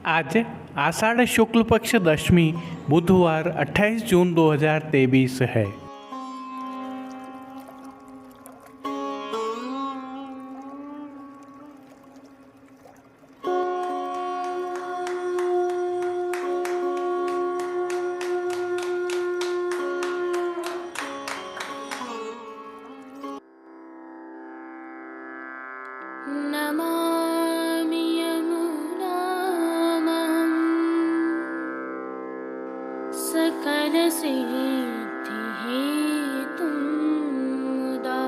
आज आषाढ़ शुक्ल पक्ष दशमी बुधवार 28 जून 2023 है। नमामि यमुनामहं सकलसिद्धिहेतुं मुदा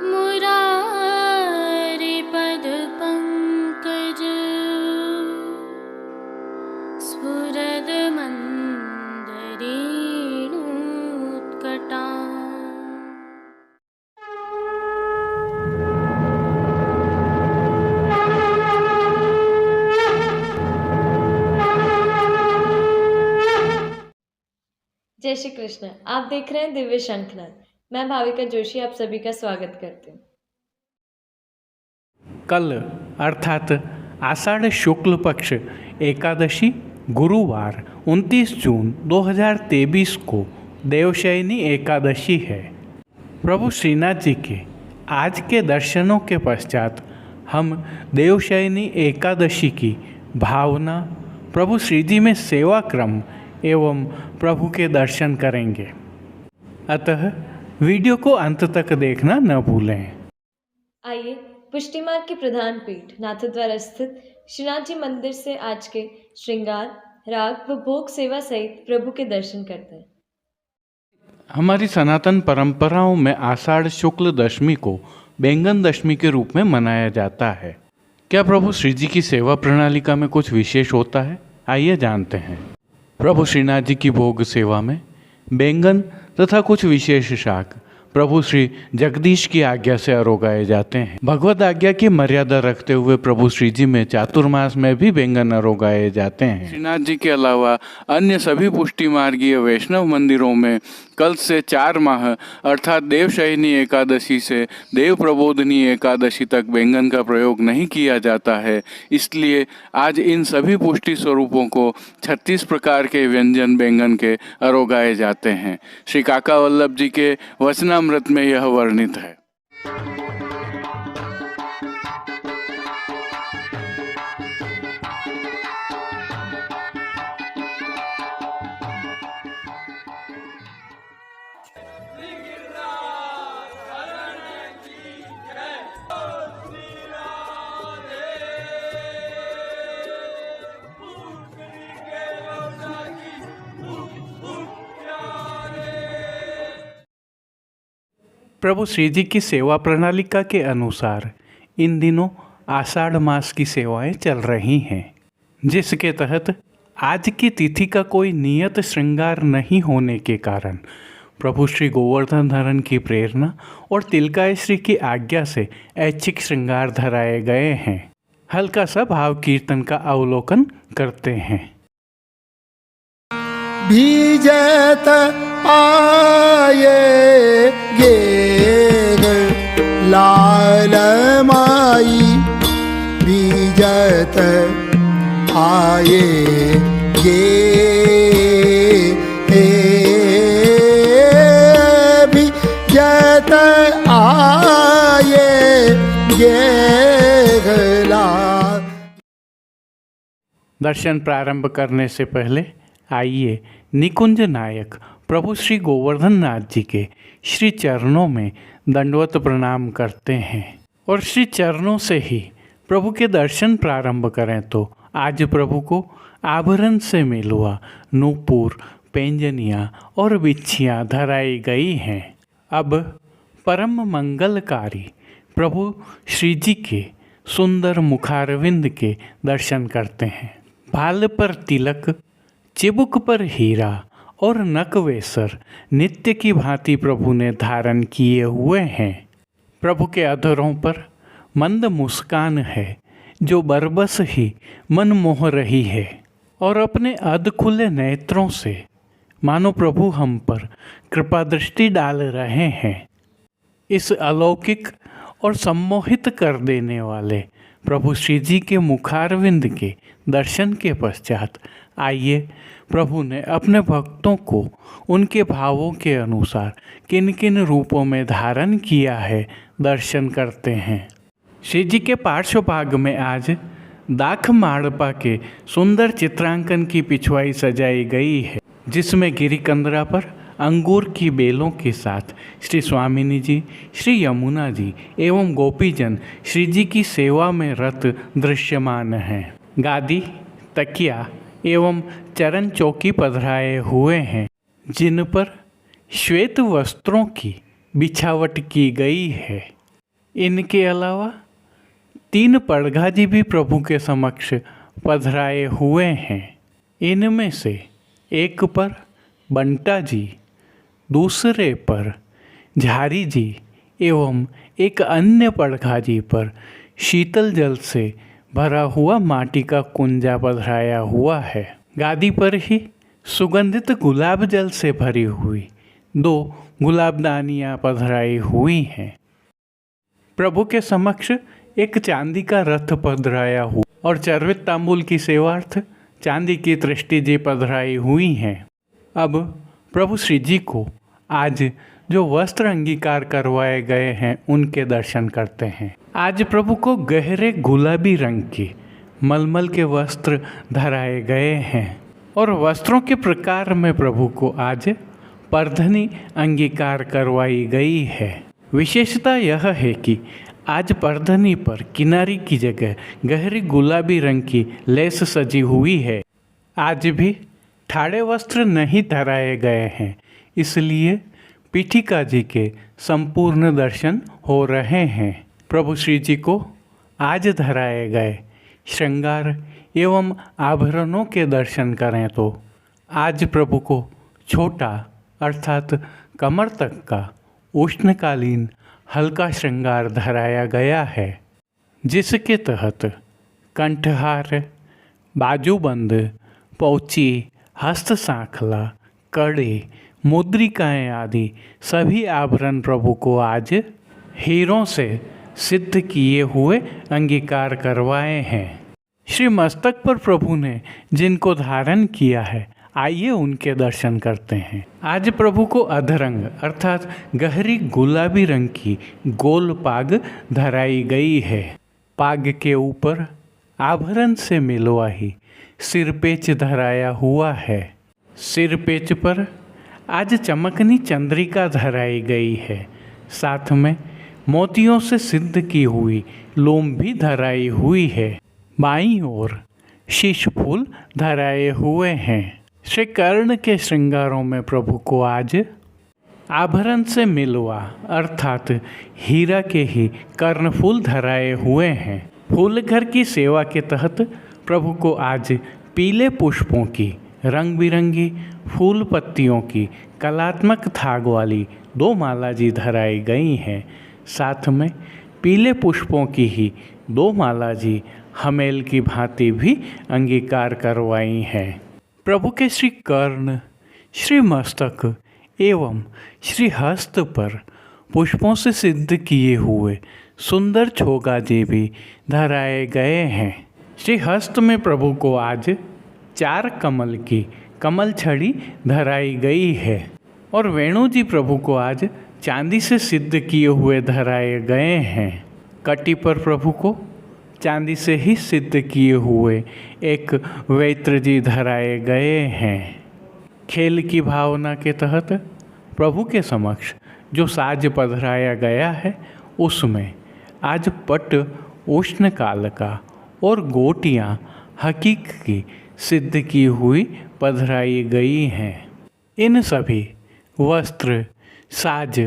मुरारिपदपङ्कज स्फुरदमन्दरेणुत्कटा। जय श्री कृष्ण। आप देख रहे हैं दिव्य शंखनाद। मैं भाविका जोशी आप सभी का स्वागत करती हूँ। कल अर्थात आषाढ़ शुक्ल पक्ष एकादशी गुरुवार 29 जून 2023 को देवशयनी एकादशी है। प्रभु श्रीनाथ जी के आज के दर्शनों के पश्चात हम देवशयनी एकादशी की भावना, प्रभु श्री जी में सेवा क्रम एवं प्रभु के दर्शन करेंगे। अतः वीडियो को अंत तक देखना न भूलें। आइए पुष्टि मार्ग के प्रधान पीठ नाथद्वारा स्थित श्रीनाथ जी मंदिर से आज के श्रृंगार, राग व भोग सेवा सहित प्रभु के दर्शन करते हैं। हमारी सनातन परंपराओं में आषाढ़ शुक्ल दशमी को बैंगन दशमी के रूप में मनाया जाता है। क्या प्रभु श्री जी की सेवा प्रणालिका में कुछ विशेष होता है? आइए जानते हैं। प्रभु श्रीनाथ जी की भोग सेवा में बैंगन तथा कुछ विशेष शाक प्रभु श्री जगदीश की आज्ञा से अरोगाए जाते हैं। भगवत आज्ञा की मर्यादा रखते हुए प्रभु श्री जी में चातुर्मास में भी बैंगन अरोगाए जाते हैं। श्रीनाथ जी के अलावा अन्य सभी पुष्टि मार्गीय वैष्णव मंदिरों में कल से 4 माह अर्थात देवशयनी एकादशी से देव प्रबोधनी एकादशी तक बैंगन का प्रयोग नहीं किया जाता है। इसलिए आज इन सभी पुष्टि स्वरूपों को 36 प्रकार के व्यंजन बैंगन के अरोगाए जाते हैं। श्री काका वल्लभ जी के वचनामृत में यह वर्णित है। प्रभु श्री जी की सेवा प्रणालिका के अनुसार इन दिनों आषाढ़ मास की सेवाएं चल रही हैं, जिसके तहत आज की तिथि का कोई नियत श्रृंगार नहीं होने के कारण प्रभु श्री गोवर्धन धरण की प्रेरणा और तिलकाय श्री की आज्ञा से ऐच्छिक श्रृंगार धराए गए हैं। हल्का सा भाव कीर्तन का अवलोकन करते हैं। बीजत आये गेर लाल माई बीजत आये बीजत आये लाल। दर्शन प्रारंभ करने से पहले आइए निकुंज नायक प्रभु श्री गोवर्धन नाथ जी के श्री चरणों में दंडवत प्रणाम करते हैं और श्री चरणों से ही प्रभु के दर्शन प्रारंभ करें। तो आज प्रभु को आभरण से मिलवा नूपुर, पैंजनियाँ और बिच्छियाँ धराई गई हैं। अब परम मंगलकारी प्रभु श्री जी के सुंदर मुखारविंद के दर्शन करते हैं। भाल पर तिलक, चिबुक पर हीरा और नकवेसर नित्य की भांति प्रभु ने धारण किए हुए हैं। प्रभु के अधरों पर मंद मुस्कान है जो बरबस ही मन मोह रही है और अपने अध खुले नेत्रों से मानो प्रभु हम पर कृपा दृष्टि डाल रहे हैं। इस अलौकिक और सम्मोहित कर देने वाले प्रभु श्री जी के मुखारविंद के दर्शन के पश्चात आइए प्रभु ने अपने भक्तों को उनके भावों के अनुसार किन किन रूपों में धारण किया है दर्शन करते हैं। श्री जी के पार्श्व भाग में आज दाख माड़पा के सुंदर चित्रांकन की पिछवाई सजाई गई है, जिसमें गिरिकंदरा पर अंगूर की बेलों के साथ श्री स्वामिनी जी, श्री यमुना जी एवं गोपीजन श्री जी की सेवा में रत दृश्यमान हैं। गादी, तकिया एवं चरण चौकी पधराए हुए हैं, जिन पर श्वेत वस्त्रों की बिछावट की गई है। इनके अलावा 3 पड़घाजी भी प्रभु के समक्ष पधराए हुए हैं। इनमें से एक पर बंटा जी, दूसरे पर झारी जी एवं एक अन्य पड़घाजी पर शीतल जल से भरा हुआ माटी का कुंजा पधराया हुआ है। गादी पर ही सुगंधित गुलाब जल से भरी हुई 2 गुलाबदानियाँ पधराई हुई हैं। प्रभु के समक्ष एक चांदी का रथ पधराया हुआ और चर्वित तांबूल की सेवार्थ चांदी की दृष्टि जी पधराई हुई हैं। अब प्रभु श्री जी को आज जो वस्त्र अंगीकार करवाए गए हैं उनके दर्शन करते हैं। आज प्रभु को गहरे गुलाबी रंग के मलमल के वस्त्र धराए गए हैं और वस्त्रों के प्रकार में प्रभु को आज परधनी अंगीकार करवाई गई है। विशेषता यह है कि आज परधनी पर किनारी की जगह गहरी गुलाबी रंग की लेस सजी हुई है। आज भी ठाड़े वस्त्र नहीं धराए गए हैं, इसलिए पीठिका जी के संपूर्ण दर्शन हो रहे हैं। प्रभु श्री जी को आज धराए गए श्रृंगार एवं आभरणों के दर्शन करें तो आज प्रभु को छोटा अर्थात कमर तक का उष्णकालीन हल्का श्रृंगार धराया गया है, जिसके तहत कंठहार, बाजूबंद, पौची, हस्त सांखला, कड़े, मुद्रिकाएँ आदि सभी आभरण प्रभु को आज हीरों से सिद्ध किए हुए अंगीकार करवाए हैं। श्री मस्तक पर प्रभु ने जिनको धारण किया है, आइए उनके दर्शन करते हैं। आज प्रभु को अधरंग अर्थात गहरी गुलाबी रंग की गोल पाग धराई गई है। पाग के ऊपर आभरण से मिलवा ही सिरपेच धराया हुआ है। सिरपेच पर आज चमकनी चंद्रिका धराई गई है। साथ में मोतियों से सिद्ध की हुई लोम भी धराई हुई है। बाईं ओर शीश फूल धराए हुए हैं। श्री कर्ण के श्रृंगारों में प्रभु को आज आभरण से मिलवा अर्थात हीरा के ही कर्णफूल धराए हुए हैं। फूल घर की सेवा के तहत प्रभु को आज पीले पुष्पों की रंग बिरंगी फूल पत्तियों की कलात्मक थाग वाली 2 माला जी धराई गई हैं। साथ में पीले पुष्पों की ही 2 माला जी हमेल की भांति भी अंगीकार करवाई हैं। प्रभु के श्री कर्ण, श्री मस्तक एवं श्री हस्त पर पुष्पों से सिद्ध किए हुए सुंदर छोगाजी भी धराए गए हैं। श्री हस्त में प्रभु को आज 4 कमल की कमल छड़ी धराई गई है और वेणु जी प्रभु को आज चांदी से सिद्ध किए हुए धराए गए हैं। कटी पर प्रभु को चांदी से ही सिद्ध किए हुए एक वैत्र जी धराए गए हैं। खेल की भावना के तहत प्रभु के समक्ष जो साज पधराया गया है उसमें आज पट उष्ण काल का और गोटियाँ हकीक की सिद्ध की हुई पधराई गई हैं। इन सभी वस्त्र, साज,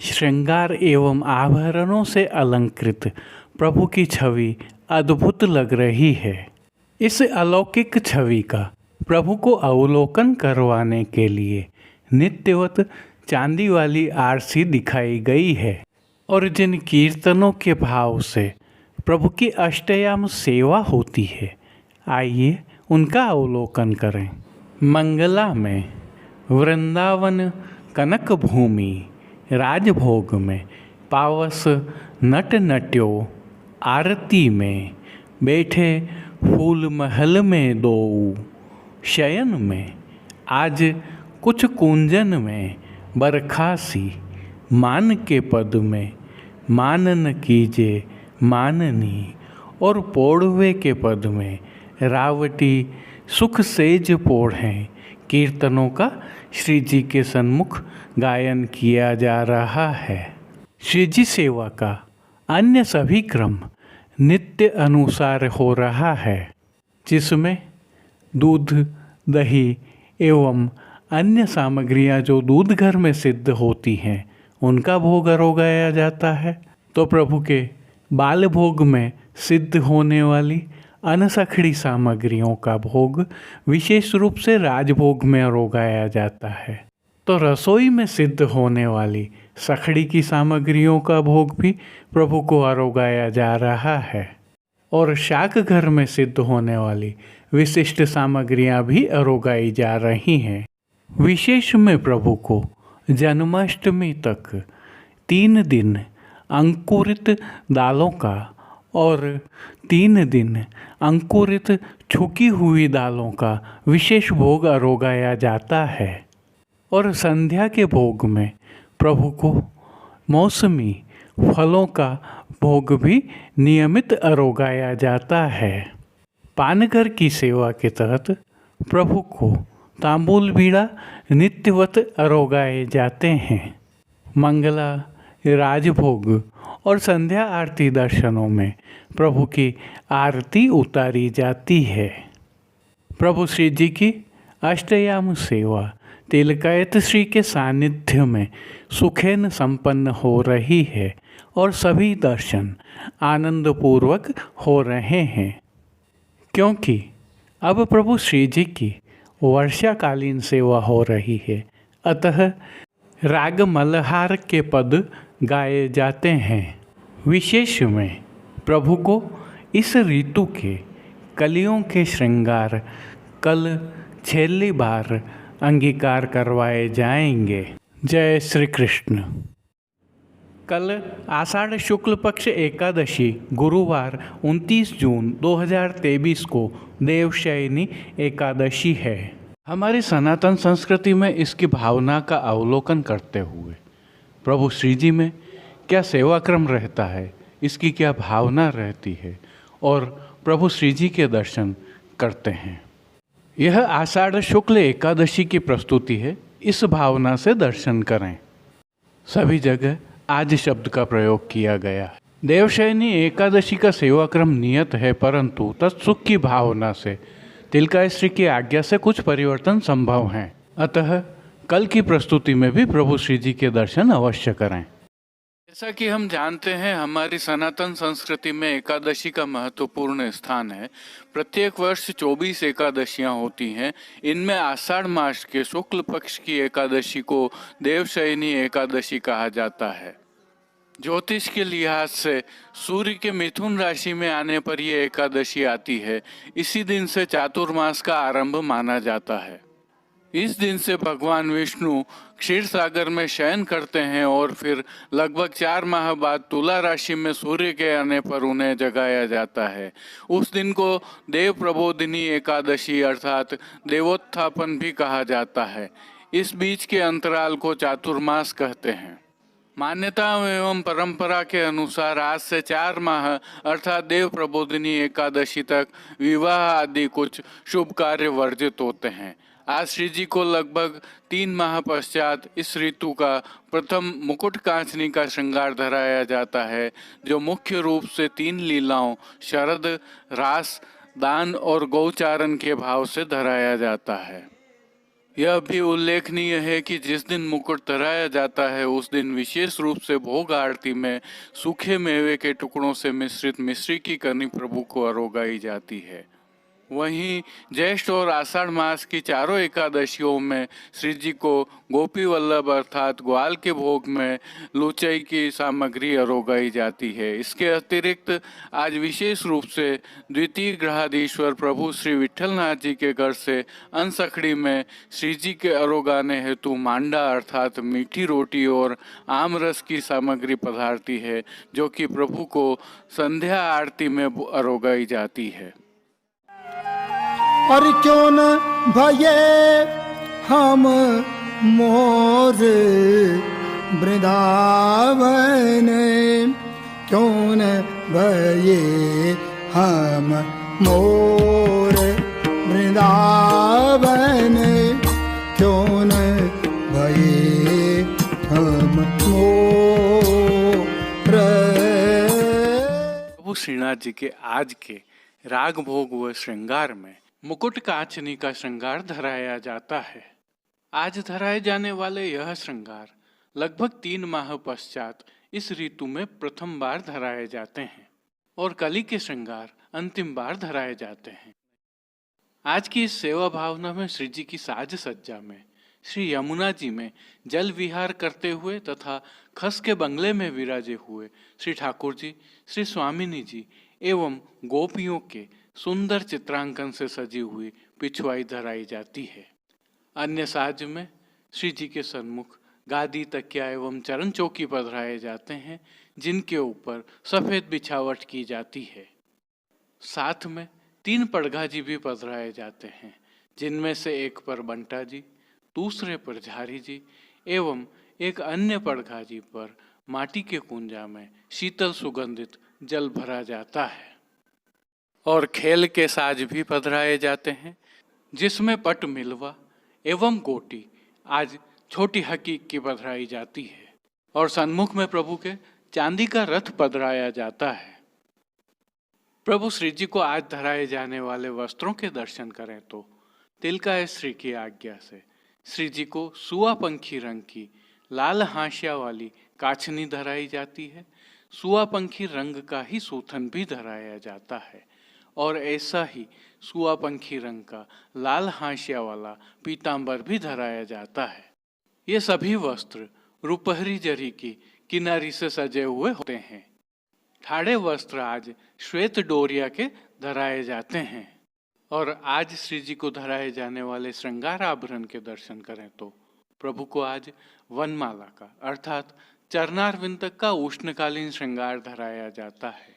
श्रृंगार एवं आभरणों से अलंकृत प्रभु की छवि अद्भुत लग रही है। इस अलौकिक छवि का प्रभु को अवलोकन करवाने के लिए नित्यवत चांदी वाली आरसी दिखाई गई है और जिन कीर्तनों के भाव से प्रभु की अष्टयाम सेवा होती है, आइए उनका अवलोकन करें। मंगला में वृंदावन कनक भूमि राजभोग में पावस नट नट्यो आरती में बैठे फूल महल में दो, शयन में आज कुछ कुंजन में, बरखासी मान के पद में, मानन कीजे माननी, और पोड़वे के पद में रावटी सुख सेज पोढ़ें। कीर्तनों का श्री जी के सन्मुख गायन किया जा रहा है। श्री जी सेवा का अन्य सभी क्रम नित्य अनुसार हो रहा है, जिसमें दूध, दही एवं अन्य सामग्रियां जो दूध घर में सिद्ध होती हैं उनका भोग अरोगाया जाता है। तो प्रभु के बाल भोग में सिद्ध होने वाली अनसखड़ी सामग्रियों का भोग विशेष रूप से राजभोग में अरोगाया जाता है। तो रसोई में सिद्ध होने वाली सखड़ी की सामग्रियों का भोग भी प्रभु को अरोगाया जा रहा है, और शाक घर में सिद्ध होने वाली विशिष्ट सामग्रियां भी अरोगाई जा रही हैं। विशेष में प्रभु को जन्माष्टमी तक 3 दिन अंकुरित दालों का और 3 दिन अंकुरित छुकी हुई दालों का विशेष भोग अरोगाया जाता है। और संध्या के भोग में प्रभु को मौसमी फलों का भोग भी नियमित अरोगाया जाता है। पानघर की सेवा के तहत प्रभु को तांबूल बीड़ा नित्यवत अरोगाए जाते हैं। मंगला, राजभोग और संध्या आरती दर्शनों में प्रभु की आरती उतारी जाती है। प्रभु श्री जी की अष्टयाम सेवा तिलकायत श्री के सानिध्य में सुखेन संपन्न हो रही है और सभी दर्शन आनंदपूर्वक हो रहे हैं, क्योंकि अब प्रभु श्री जी की वर्षाकालीन सेवा हो रही है। अतः राग मल्हार के पद गाए जाते हैं। विशेष में प्रभु को इस ऋतु के कलियों के श्रृंगार कल छेली बार अंगीकार करवाए जाएंगे। जय श्री कृष्ण। कल आषाढ़ शुक्ल पक्ष एकादशी गुरुवार 29 जून 2023 को देवशयनी एकादशी है। हमारी सनातन संस्कृति में इसकी भावना का अवलोकन करते हुए प्रभु श्री जी में क्या सेवा क्रम रहता है, इसकी क्या भावना रहती है, और प्रभु श्री जी के दर्शन करते हैं। यह आषाढ़ शुक्ल एकादशी की प्रस्तुति है। इस भावना से दर्शन करें। सभी जगह आज शब्द का प्रयोग किया गया है। देवशयनी एकादशी का सेवा क्रम नियत है, परंतु तत्सुख की भावना से तिलकाश्री की आज्ञा से कुछ परिवर्तन संभव हैं। अतः कल की प्रस्तुति में भी प्रभु श्री जी के दर्शन अवश्य करें। जैसा कि हम जानते हैं, हमारी सनातन संस्कृति में एकादशी का महत्वपूर्ण स्थान है। प्रत्येक वर्ष 24 एकादशियां होती हैं। इनमें आषाढ़ मास के शुक्ल पक्ष की एकादशी को देवशयनी एकादशी कहा जाता है। ज्योतिष के लिहाज से सूर्य के मिथुन राशि में आने पर यह एकादशी आती है। इसी दिन से चातुर्मास का आरंभ माना जाता है। इस दिन से भगवान विष्णु क्षीर सागर में शयन करते हैं और फिर लगभग 4 माह बाद तुला राशि में सूर्य के आने पर उन्हें जगाया जाता है। उस दिन को देव प्रबोधिनी एकादशी अर्थात देवोत्थापन भी कहा जाता है। इस बीच के अंतराल को चातुर्मास कहते हैं। मान्यता एवं परंपरा के अनुसार आज से 4 माह अर्थात देव प्रबोधिनी एकादशी तक विवाह आदि कुछ शुभ कार्य वर्जित होते हैं। आज श्री जी को लगभग 3 माह पश्चात इस ऋतु का प्रथम मुकुट कांचनी का श्रृंगार धराया जाता है, जो मुख्य रूप से 3 लीलाओं शरद, रास, दान और गौचारण के भाव से धराया जाता है। यह भी उल्लेखनीय है कि जिस दिन मुकुट धराया जाता है उस दिन विशेष रूप से भोग आरती में सूखे मेवे के टुकड़ों से मिश्रित मिश्री की कनी प्रभु को अरोगाई जाती है। वहीं ज्येष्ठ और आषाढ़ मास की चारों एकादशियों में श्री जी को गोपी वल्लभ अर्थात ग्वाल के भोग में लुचई की सामग्री अरोगाई जाती है। इसके अतिरिक्त आज विशेष रूप से द्वितीय ग्रहाधीश्वर प्रभु श्री विठलनाथ जी के घर से अनसखड़ी में श्री जी के अरोगाने हेतु मांडा अर्थात मीठी रोटी और आम रस की सामग्री पधारती है, जो कि प्रभु को संध्या आरती में अरोगाई जाती है। और क्यों न भये हम मोर वृंदावन, क्यों न भये हम मोर वृंदावन, क्यों न भये हम मोर। प्रभु श्रीनाथ जी के आज के राग भोग व श्रृंगार में मुकुट कांचनी का श्रृंगार धराया जाता है। आज धराए जाने वाले यह श्रृंगार लगभग 3 माह पश्चात इस ऋतु में प्रथम बार धराए जाते हैं और कली के श्रृंगार अंतिम बार धराए जाते हैं। आज की इस सेवा भावना में श्री जी की साज सज्जा में श्री यमुना जी में जल विहार करते हुए तथा खस के बंगले में विराजे हुए श्री ठाकुर जी, श्री स्वामिनी जी एवं गोपियों के सुंदर चित्रांकन से सजी हुई पिछवाई धराई जाती है। अन्य साज में श्री जी के सन्मुख गादी, तकिया एवं चरण चौकी पधराए जाते हैं, जिनके ऊपर सफेद बिछावट की जाती है। साथ में 3 पड़घा जी भी पधराए जाते हैं, जिनमें से एक पर बंटा जी, दूसरे पर झारी जी एवं एक अन्य पड़घा जी पर माटी के कुंजा में शीतल सुगंधित जल भरा जाता है। और खेल के साज भी पधराए जाते हैं, जिसमें पट मिलवा एवं गोटी आज छोटी हकीक की पधराई जाती है। और सन्मुख में प्रभु के चांदी का रथ पधराया जाता है। प्रभु श्री जी को आज धराए जाने वाले वस्त्रों के दर्शन करें तो तिलकाय श्री की आज्ञा से श्री जी को सुआ पंखी रंग की लाल हाशिया वाली काछनी धराई जाती है। सुआ पंखी रंग का ही सूथन भी धराया जाता है और ऐसा ही सुआ पंखी रंग का लाल हाशिया वाला पीतांबर भी धराया जाता है। ये सभी वस्त्र रुपहरी जरी की किनारी से सजे हुए होते हैं। ठाड़े वस्त्र आज श्वेत डोरिया के धराए जाते हैं। और आज श्री जी को धराए जाने वाले श्रृंगार आभरण के दर्शन करें तो प्रभु को आज वनमाला का अर्थात चरणारविंद तक का उष्णकालीन श्रृंगार धराया जाता है,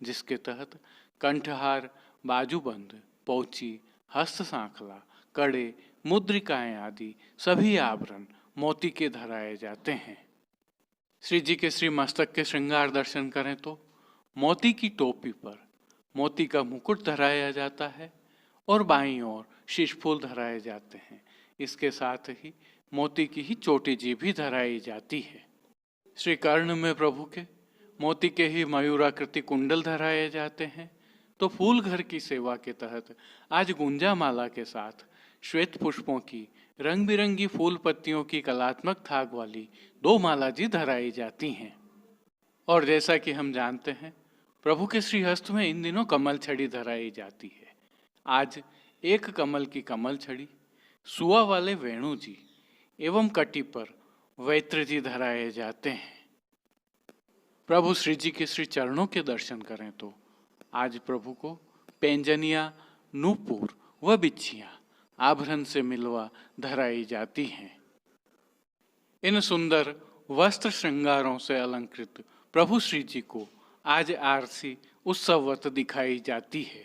जिसके तहत कंठहार, बाजूबंद, पौची, हस्त सांखला, कड़े, मुद्रिकाएं आदि सभी आभरण मोती के धराए जाते हैं। श्री जी के श्री मस्तक के श्रृंगार दर्शन करें तो मोती की टोपी पर मोती का मुकुट धराया जाता है और बाईं ओर शीशफूल धराए जाते हैं। इसके साथ ही मोती की ही चोटी जी भी धराई जाती है। श्री कर्ण में प्रभु के मोती के ही मयूराकृति कुंडल धराए जाते हैं। तो फूल घर की सेवा के तहत आज गुंजा माला के साथ श्वेत पुष्पों की रंग बिरंगी फूल पत्तियों की कलात्मक थाग वाली 2 माला जी धराई जाती हैं। और जैसा कि हम जानते हैं प्रभु के श्री हस्त में इन दिनों कमल छड़ी धराई जाती है। आज 1 कमल की कमल छड़ी, सुआ वाले वेणु जी एवं कटी पर वैत्र जी धराए जाते हैं। प्रभु श्री जी के श्री चरणों के दर्शन करें तो आज प्रभु को पैंजनिया, नूपुर व बिच्छियां आभरण से मिलवा धराई जाती हैं। इन सुंदर वस्त्र श्रृंगारों से अलंकृत प्रभु श्री जी को आज आरसी उत्सववत दिखाई जाती है।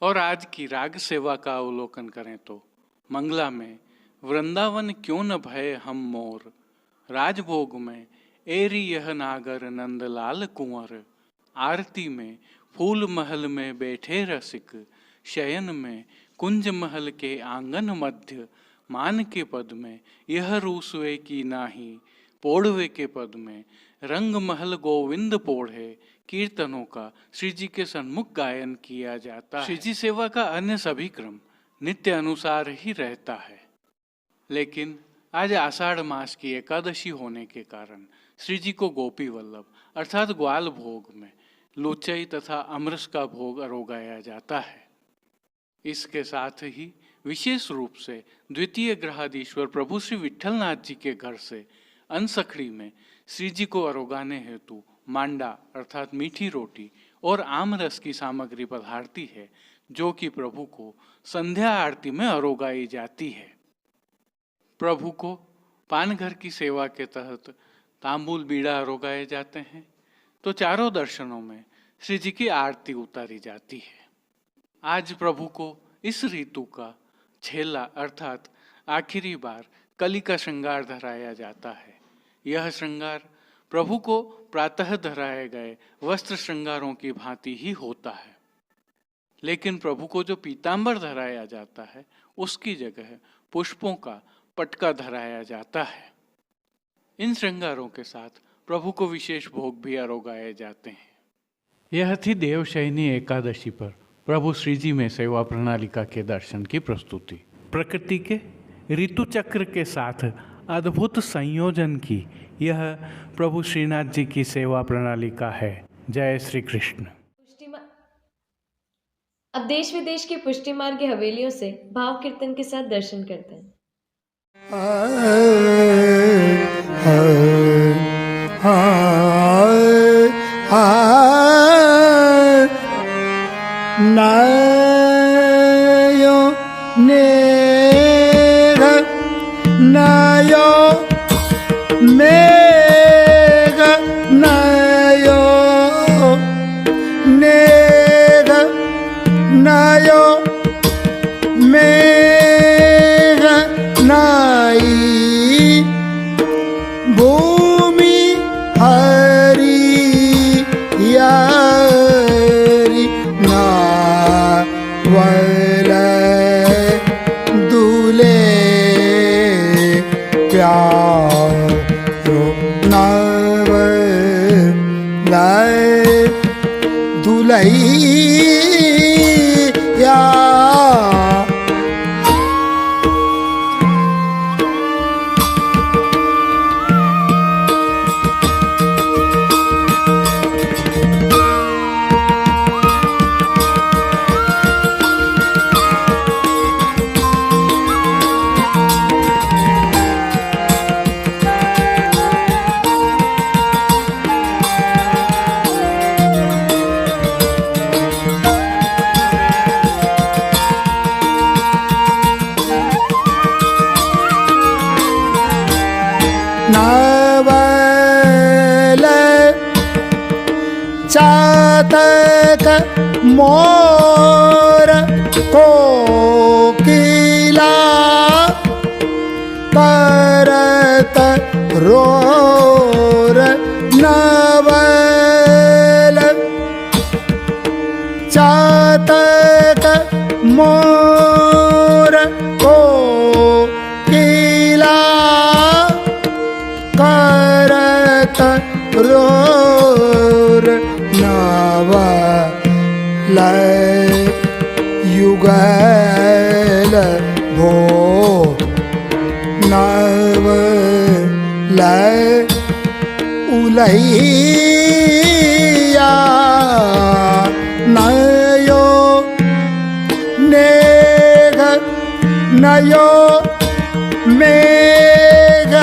और आज की राग सेवा का अवलोकन करें तो मंगला में वृंदावन क्यों न भय हम मोर, राजभोग में एरी यह नागर नंदलाल कुंवर, आरती में फूल महल में बैठे रसिक, शयन में कुंज महल के आंगन मध्य, मान के पद में यह रूसवे की नाही, पोढ़वे के पद में रंग महल गोविंद पोढ़े, कीर्तनों का श्री जी के सन्मुख गायन किया जाता है। श्री जी सेवा का अन्य सभी क्रम नित्य अनुसार ही रहता है, लेकिन आज आषाढ़ मास की एकादशी होने के कारण श्री जी को गोपी वल्लभ अर्थात ग्वाल भोग में लुचई तथा अमरस का भोग अरोगाया जाता है। इसके साथ ही विशेष रूप से द्वितीय ग्रहाधीश्वर प्रभु श्री विट्ठलनाथ जी के घर से अनसखड़ी में श्री जी को अरोगाने हेतु मांडा अर्थात मीठी रोटी और आम रस की सामग्री पधारती है, जो कि प्रभु को संध्या आरती में अरोगाई जाती है। प्रभु को पानघर की सेवा के तहत तांबूल बीड़ा अरोगाए जाते हैं, तो चारों दर्शनों में श्री जी की आरती उतारी जाती है। आज प्रभु को इस ऋतु का छेला अर्थात आखिरी बार कली का श्रृंगार धराया जाता है। यह श्रृंगार प्रभु को प्रातः धराए गए वस्त्र श्रृंगारों की भांति ही होता है, लेकिन प्रभु को जो पीतांबर धराया जाता है उसकी जगह पुष्पों का पटका धराया जाता है। इन श्रृंगारों के साथ प्रभु को विशेष भोग भी अरोगाए जाते हैं। यह थी देवशयनी एकादशी पर प्रभु श्री जी में सेवा प्रणालिका के दर्शन की प्रस्तुति। प्रकृति के ऋतु चक्र के साथ अद्भुत संयोजन की यह प्रभु श्रीनाथ जी की सेवा प्रणालिका है। जय श्री कृष्ण। अब देश विदेश की पुष्टि मार्ग की हवेलियों से भाव कीर्तन के साथ दर्शन करते हैं। नायो नेग नायो मेघ नायो नेग नायो मेघ नाई भूमि हरी यारी नावल दूले प्यारो नावल दुलैया नावल चातक मोर कोकिला करत रोर नवल चातक मोर कोकिला करत रोर नवल युगल भो नवल उलैया नयो नेग नयो मेघ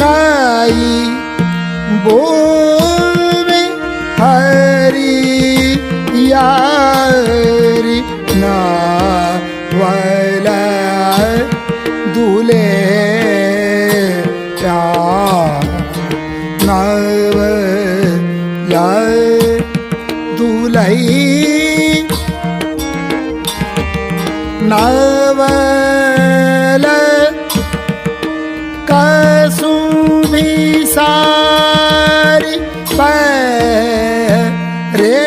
नाई भूमि हरी यारी नावल दूले नावल दूलै नावल कसुभी सारी रे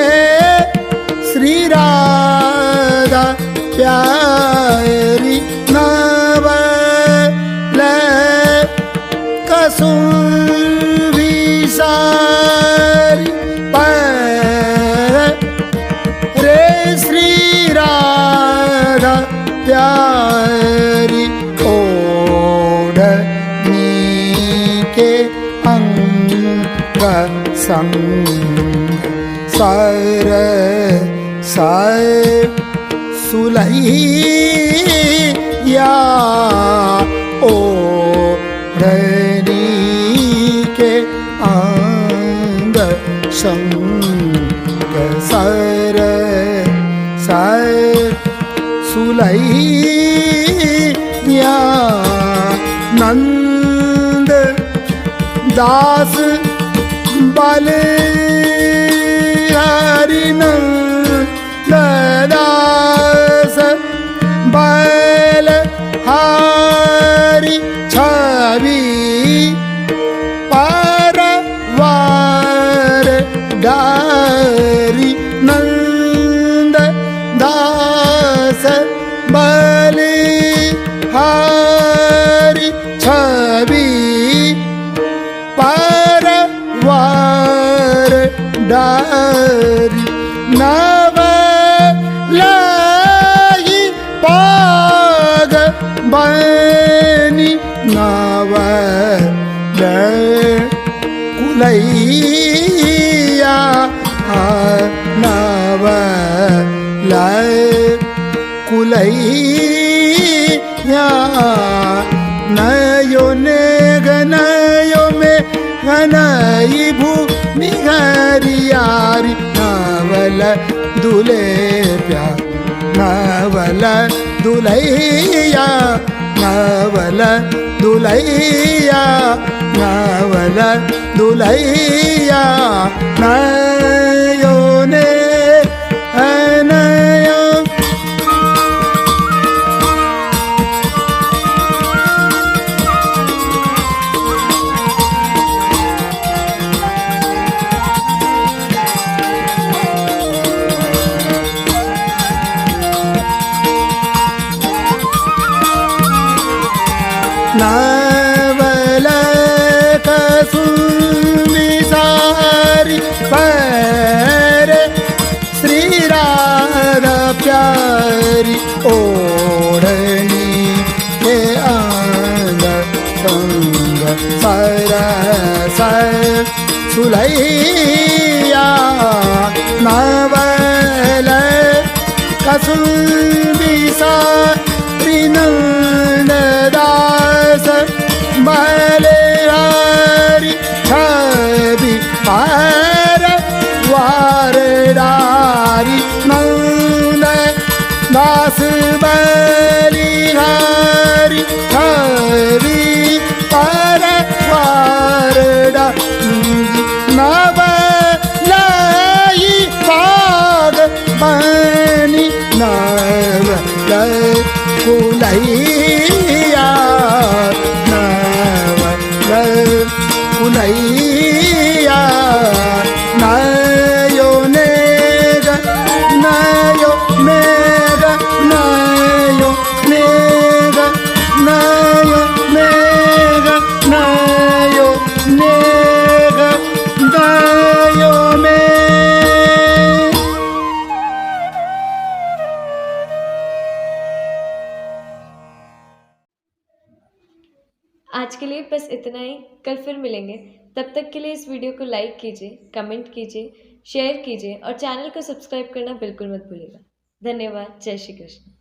श्री राधा प्यारी नवल कसुभी सारी रे श्री राधा प्यारी ओढ़नी के अंग संग सर सुलैया ओढ़नी के अंग संग सर सुलैया नंद दास बल हरि नंद दास बल हरि छवि परवार डारी नंद दास बलि हरि छवि परवार डारी नव लाई पाग बनी नव कुलैया नव कुलैया नयो ने गनयो में गनई भूमि हरियारी नवल दुले प्यार नवल दुलैया नवल दुलैया नवल दुलैया नयो ने नयो नवल कसुमी सारी पर श्री राधा प्यारी ओढ़नी के अंग संग सरस सुलैया नवल कसुमी सारी नंद दास बले हरि छवि परवार डारी नंद दास बलि हरि छवि परवार डारी नव लाई पाग बनी नव कुलैया नव कुलैया नयो नेग नयो मेग नयो नेग नयो मेग नयो नेग नयो में आज के लिए बस इतना ही। कल फिर मिलेंगे। तब तक के लिए इस वीडियो को लाइक कीजिए, कमेंट कीजिए, शेयर कीजिए और चैनल को सब्सक्राइब करना बिल्कुल मत भूलिएगा। धन्यवाद। जय श्री कृष्ण।